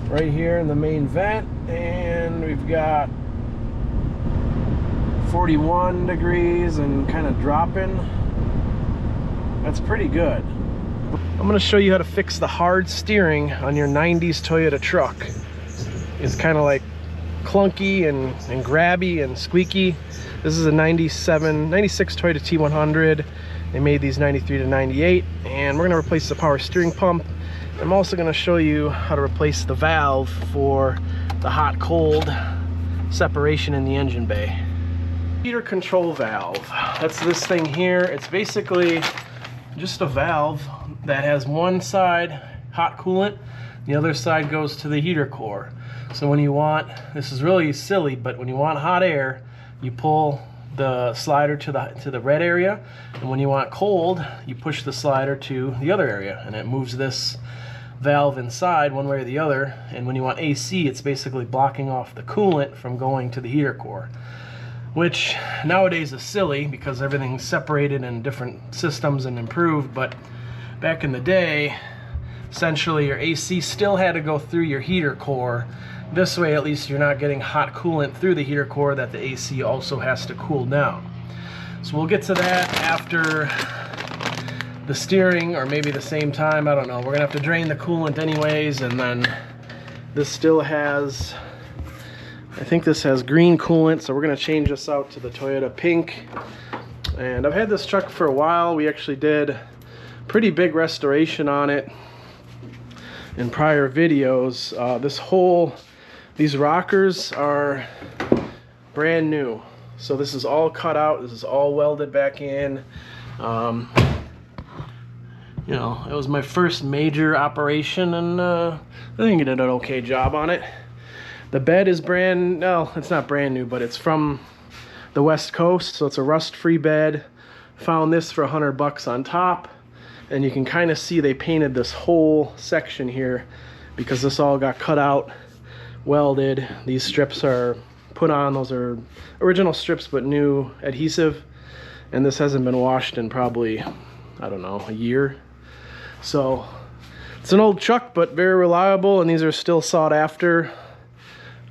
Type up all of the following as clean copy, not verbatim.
right here in the main vent, and we've got 41 degrees and kind of dropping. That's pretty good. I'm going to show you how to fix the hard steering on your 90s Toyota truck. It's kind of like clunky and grabby and squeaky. This is a 96 Toyota T100. They made these 93 to 98, and we're going to replace the power steering pump. I'm also going to show you how to replace the valve for the hot-cold separation in the engine bay. Heater control valve. That's this thing here. It's basically just a valve that has one side hot coolant, the other side goes to the heater core. So when you want, this is really silly, but when you want hot air, you pull the slider to the red area, and when you want cold, you push the slider to the other area, and it moves this valve inside one way or the other. And when you want AC, it's basically blocking off the coolant from going to the heater core, which nowadays is silly because everything's separated in different systems and improved. But back in the day, essentially your AC still had to go through your heater core. This way at least you're not getting hot coolant through the heater core that the AC also has to cool down. So we'll get to that after the steering, or maybe the same time, I don't know. We're gonna have to drain the coolant anyways, and then this still has, I think this has green coolant, so we're gonna change this out to the Toyota pink. And I've had this truck for a while. We actually did pretty big restoration on it in prior videos. These rockers are brand new. So this is all cut out, this is all welded back in. You know, it was my first major operation, and I think I did an okay job on it. The bed is no, it's not brand new, but it's from the West Coast, so it's a rust-free bed. Found this for $100 on top, and you can kind of see they painted this whole section here because this all got cut out, welded. These strips are put on, those are original strips but new adhesive, and this hasn't been washed in probably, I don't know, a year. So it's an old truck but very reliable, and these are still sought after.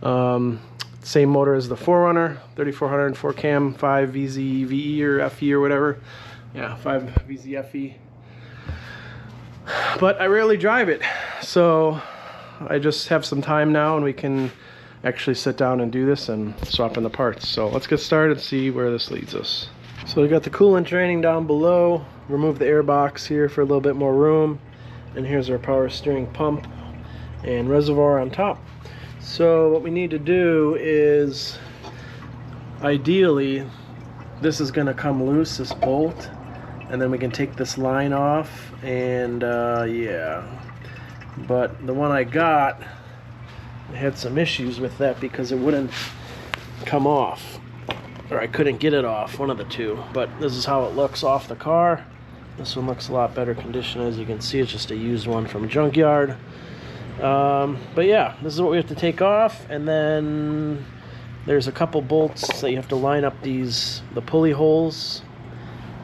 Same motor as the 4Runner, 3400 4 cam, 5 VZ VE or FE or whatever. Yeah, 5 VZ FE. But I rarely drive it, so I just have some time now and we can actually sit down and do this and swap in the parts. So let's get started and see where this leads us. So we got the coolant draining down below. Remove the air box here for a little bit more room, and here's our power steering pump and reservoir on top. So what we need to do is, ideally this is going to come loose, this bolt, and then we can take this line off, and yeah, but the one I got had some issues with that because it wouldn't come off, or I couldn't get it off, one of the two. But this is how it looks off the car. This one looks a lot better condition. As you can see, it's just a used one from a junkyard. But yeah, this is what we have to take off, and then there's a couple bolts that you have to line up the pulley holes.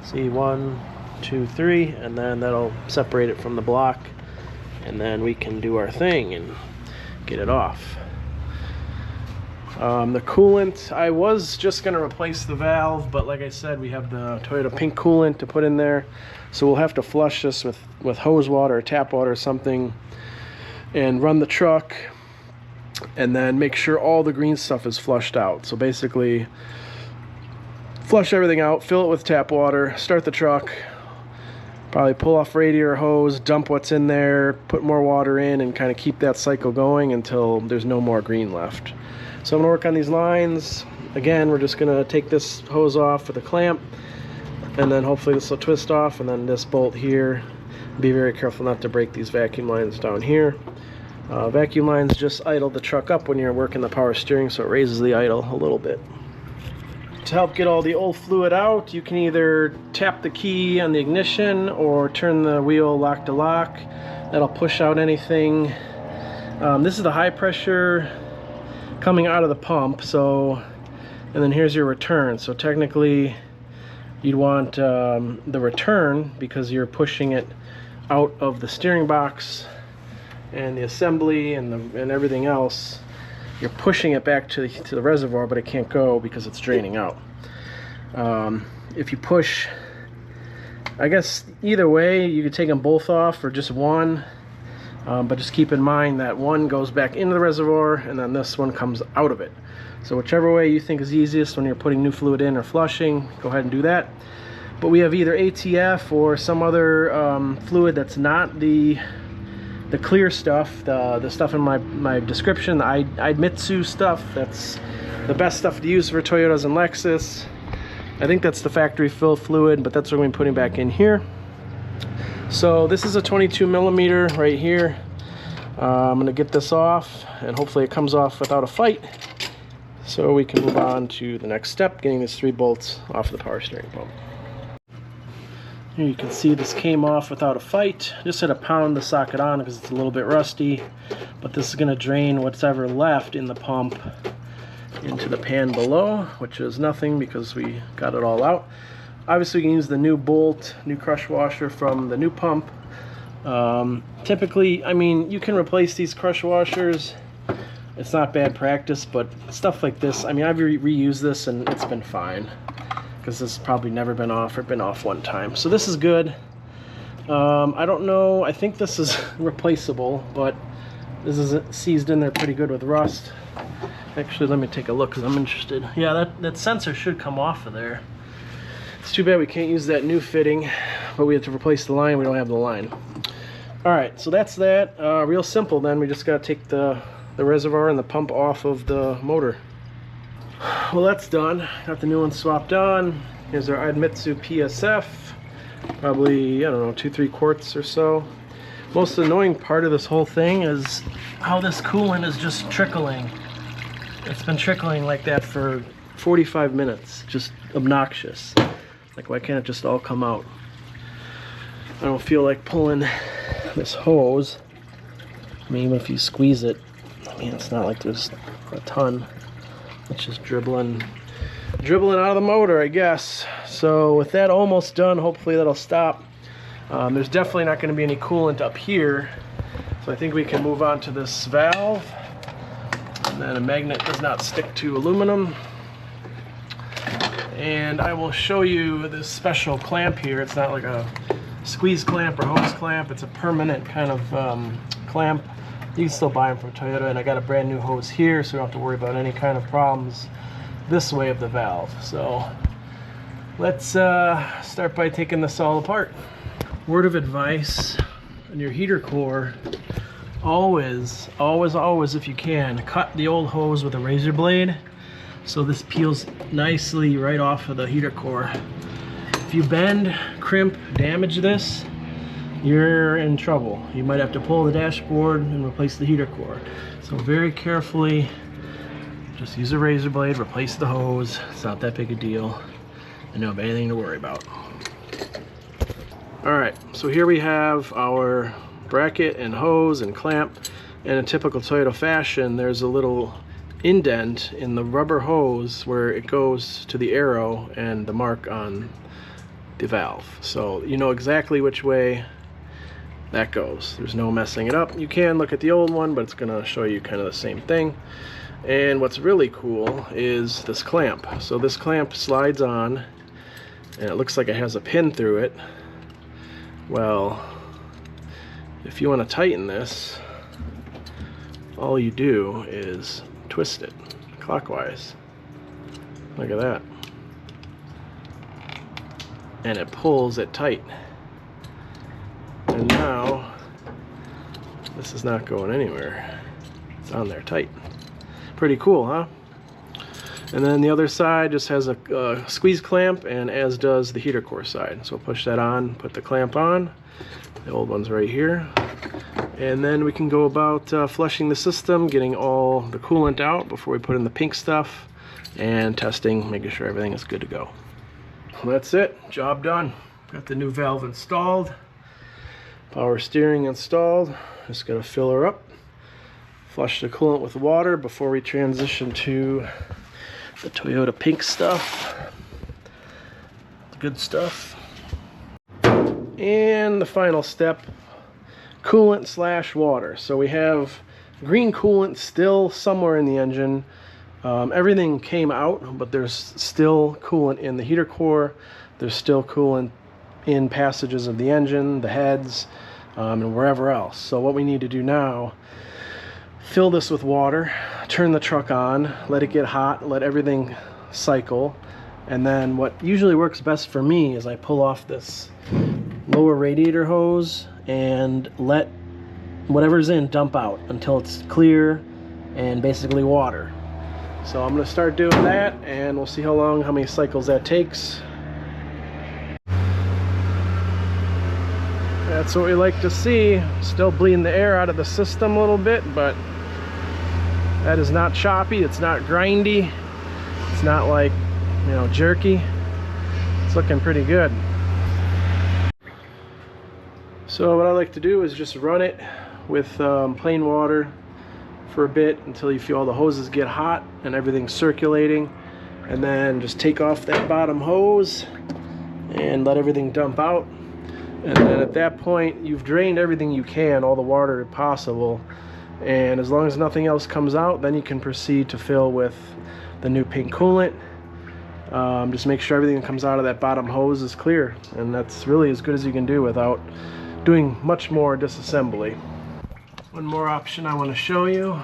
See, 1, 2, 3, and then that'll separate it from the block, and then we can do our thing and get it off. The coolant, I was just going to replace the valve, but like I said, we have the Toyota pink coolant to put in there, so we'll have to flush this with hose water or tap water or something, and run the truck, and then make sure all the green stuff is flushed out. So basically flush everything out, fill it with tap water, start the truck, probably pull off radiator hose, dump what's in there, put more water in, and kind of keep that cycle going until there's no more green left. So I'm gonna work on these lines. Again, we're just gonna take this hose off with a clamp, and then hopefully this will twist off, and then this bolt here. Be very careful not to break these vacuum lines down here. Vacuum lines just idle the truck up when you're working the power steering, so it raises the idle a little bit. To help get all the old fluid out, you can either tap the key on the ignition or turn the wheel lock to lock. That'll push out anything. This is the high pressure coming out of the pump, so, and then here's your return. So technically you'd want the return, because you're pushing it out of the steering box and the assembly and everything else, you're pushing it back to the reservoir, but it can't go because it's draining out. If you push, I guess either way, you could take them both off or just one, but just keep in mind that one goes back into the reservoir and then this one comes out of it. So whichever way you think is easiest when you're putting new fluid in or flushing, go ahead and do that. But we have either ATF or some other fluid that's not the clear stuff, the stuff in my description, the Idemitsu stuff. That's the best stuff to use for Toyotas and Lexus. I think that's the factory fill fluid, but that's what we're putting back in here. So this is a 22 millimeter right here. I'm gonna get this off and hopefully it comes off without a fight, so we can move on to the next step, getting these 3 bolts off of the power steering pump. Here you can see this came off without a fight. Just had to pound the socket on because it's a little bit rusty, but this is gonna drain what's ever left in the pump into the pan below, which is nothing because we got it all out. Obviously we can use the new bolt, new crush washer from the new pump. Typically, I mean, you can replace these crush washers. It's not bad practice, but stuff like this, I mean, I've reused this and it's been fine because this has probably never been off or been off one time. So this is good. I don't know, I think this is replaceable, but this is seized in there pretty good with rust. Actually, let me take a look because I'm interested. Yeah, that sensor should come off of there. It's too bad we can't use that new fitting, but we have to replace the line. We don't have the line. All right, so that's that. Real simple then. We just got to take the reservoir and the pump off of the motor. Well, that's done. Got the new one swapped on. Here's our Idemitsu PSF. Probably, I don't know, 2-3 quarts or so. Most annoying part of this whole thing is how this coolant is just trickling. It's been trickling like that for 45 minutes. Just obnoxious. Like, why can't it just all come out? I don't feel like pulling this hose. I mean, even if you squeeze it, I mean, it's not like there's a ton. It's just dribbling out of the motor, I guess. So with that almost done, hopefully that'll stop. There's definitely not going to be any coolant up here. So I think we can move on to this valve. And then a magnet does not stick to aluminum. And I will show you this special clamp here. It's not like a squeeze clamp or hose clamp. It's a permanent kind of clamp. You can still buy them from Toyota, and I got a brand new hose here, so we don't have to worry about any kind of problems this way of the valve. So let's start by taking this all apart. Word of advice on your heater core: always, if you can, cut the old hose with a razor blade so this peels nicely right off of the heater core. If you bend, crimp, damage this, you're in trouble. You might have to pull the dashboard and replace the heater core. So very carefully, just use a razor blade, replace the hose. It's not that big a deal. I don't have anything to worry about. All right, so here we have our bracket and hose and clamp. In a typical Toyota fashion, there's a little indent in the rubber hose where it goes to the arrow and the mark on the valve. So you know exactly which way that goes. There's no messing it up. You can look at the old one, but it's gonna show you kind of the same thing. And what's really cool is this clamp. So this clamp slides on and it looks like it has a pin through it. Well, if you want to tighten this, all you do is twist it clockwise. Look at that. And it pulls it tight. And now this is not going anywhere. It's on there tight. Pretty cool, huh? And then the other side just has a squeeze clamp, and as does the heater core side. So push that on, put the clamp on. The old one's right here. And then we can go about flushing the system, getting all the coolant out before we put in the pink stuff, and testing, making sure everything is good to go. Well, that's it, job done. Got the new valve installed, power steering installed. Just gotta fill her up, flush the coolant with water before we transition to the Toyota pink stuff, the good stuff. And the final step, coolant slash water. So we have green coolant still somewhere in the engine. Everything came out, but there's still coolant in the heater core. There's still coolant in passages of the engine, the heads, and wherever else. So what we need to do now, fill this with water, turn the truck on, let it get hot, let everything cycle, and then what usually works best for me is I pull off this lower radiator hose and let whatever's in dump out until it's clear and basically water. So I'm going to start doing that, and we'll see how many cycles that takes. That's what we like to see. Still bleeding the air out of the system a little bit, but that is not choppy, it's not grindy, it's not like, you know, jerky. It's looking pretty good. So what I like to do is just run it with plain water for a bit until you feel all the hoses get hot and everything's circulating, and then just take off that bottom hose and let everything dump out. And then at that point you've drained everything you can, all the water possible, and as long as nothing else comes out, then you can proceed to fill with the new pink coolant. Just make sure everything that comes out of that bottom hose is clear, and that's really as good as you can do without doing much more disassembly. One more option I want to show you.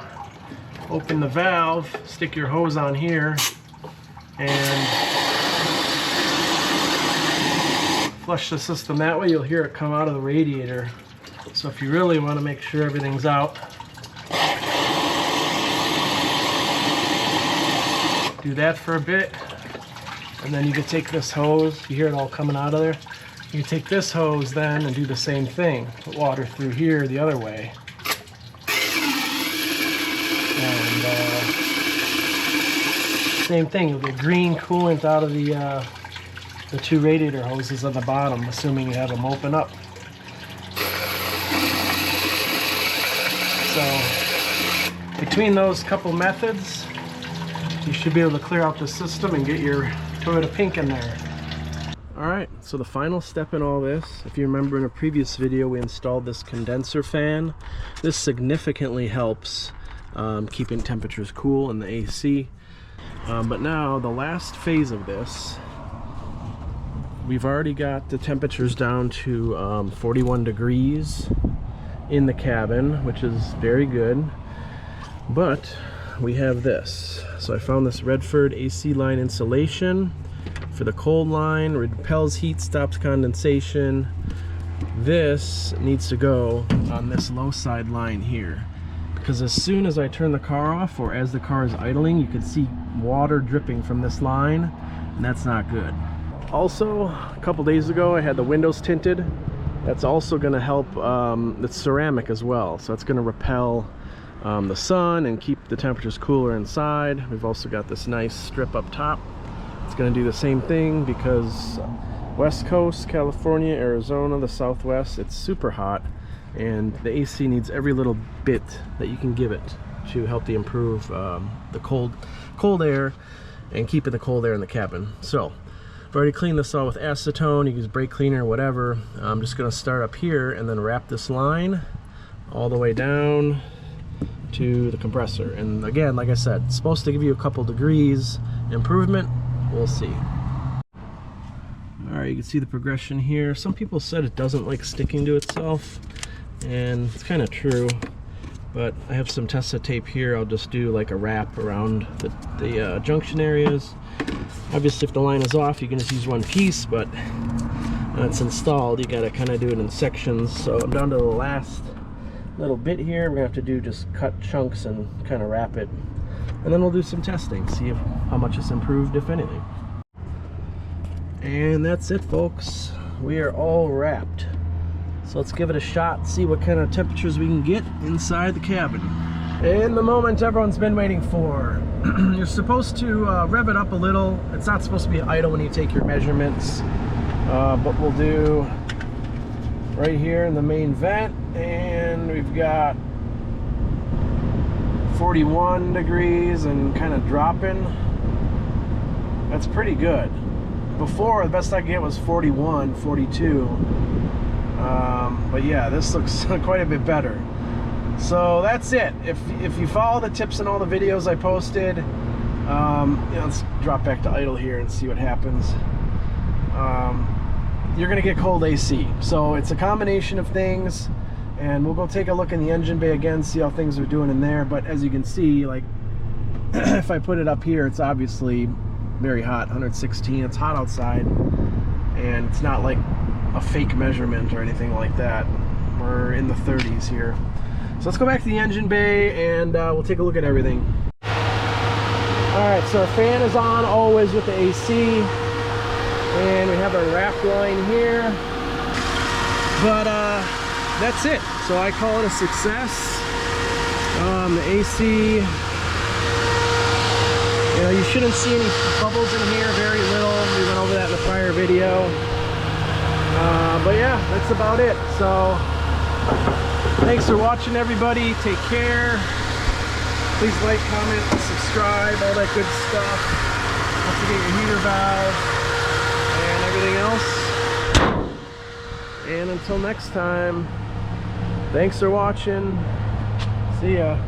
Open the valve, stick your hose on here, and flush the system that way. You'll hear it come out of the radiator. So if you really want to make sure everything's out, do that for a bit, and then you can take this hose, you hear it all coming out of there, you can take this hose then and do the same thing. Put water through here the other way. And same thing, you'll get green coolant out of the two radiator hoses on the bottom, assuming you have them open up. So between those couple methods, you should be able to clear out the system and get your Toyota Pink in there. Alright, so the final step in all this, if you remember in a previous video we installed this condenser fan. This significantly helps keeping temperatures cool in the AC. But now the last phase of this, we've already got the temperatures down to 41 degrees in the cabin, which is very good. But we have this. So I found this Redford AC line insulation for the cold line, repels heat, stops condensation. This needs to go on this low side line here, because as soon as I turn the car off, or as the car is idling, you can see water dripping from this line, and that's not good. Also, a couple days ago I had the windows tinted. That's also going to help. It's ceramic as well, so it's going to repel the sun and keep the temperatures cooler inside. We've also got this nice strip up top. It's going to do the same thing, because West Coast, California, Arizona, the Southwest, it's super hot, and the AC needs every little bit that you can give it to help the improve the cold air and keeping the cold air in the cabin. So I've already cleaned this all with acetone. You can use brake cleaner or whatever. I'm just going to start up here and then wrap this line all the way down to the compressor. And again, like I said, it's supposed to give you a couple degrees improvement. We'll see. Alright, you can see the progression here. Some people said it doesn't like sticking to itself, and it's kind of true, but I have some Tessa tape here. I'll just do like a wrap around the junction areas. Obviously if the line is off, you can just use one piece, but when it's installed, you got to kind of do it in sections. So I'm down to the last little bit here. We're gonna have to do just cut chunks and kind of wrap it, and then we'll do some testing, see how much it's improved, if anything. And that's it, folks. We are all wrapped. So let's give it a shot, see what kind of temperatures we can get inside the cabin. And the moment everyone's been waiting for. You're supposed to rev it up a little. It's not supposed to be idle when you take your measurements, but we'll do right here in the main vent, and we've got 41 degrees and kind of dropping. That's pretty good. Before, the best I could get was 41, 42. But yeah, this looks quite a bit better. So that's it. If you follow the tips in all the videos I posted, let's drop back to idle here and see what happens. You're gonna get cold AC. So it's a combination of things, and we'll go take a look in the engine bay again, see how things are doing in there. But as you can see, like if I put it up here, it's obviously very hot, 116. It's hot outside, and it's not like a fake measurement or anything like that. We're in the 30s here. So let's go back to the engine bay and we'll take a look at everything. Alright, so our fan is on always with the AC, and we have our wrap line here. But that's it. So I call it a success. The AC, you shouldn't see any bubbles in here, very little. We went over that in the prior video. But yeah, that's about it. So thanks for watching, everybody. Take care. Please like, comment, subscribe, all that good stuff. Don't forget your heater valve and everything else. And until next time, thanks for watching. See ya.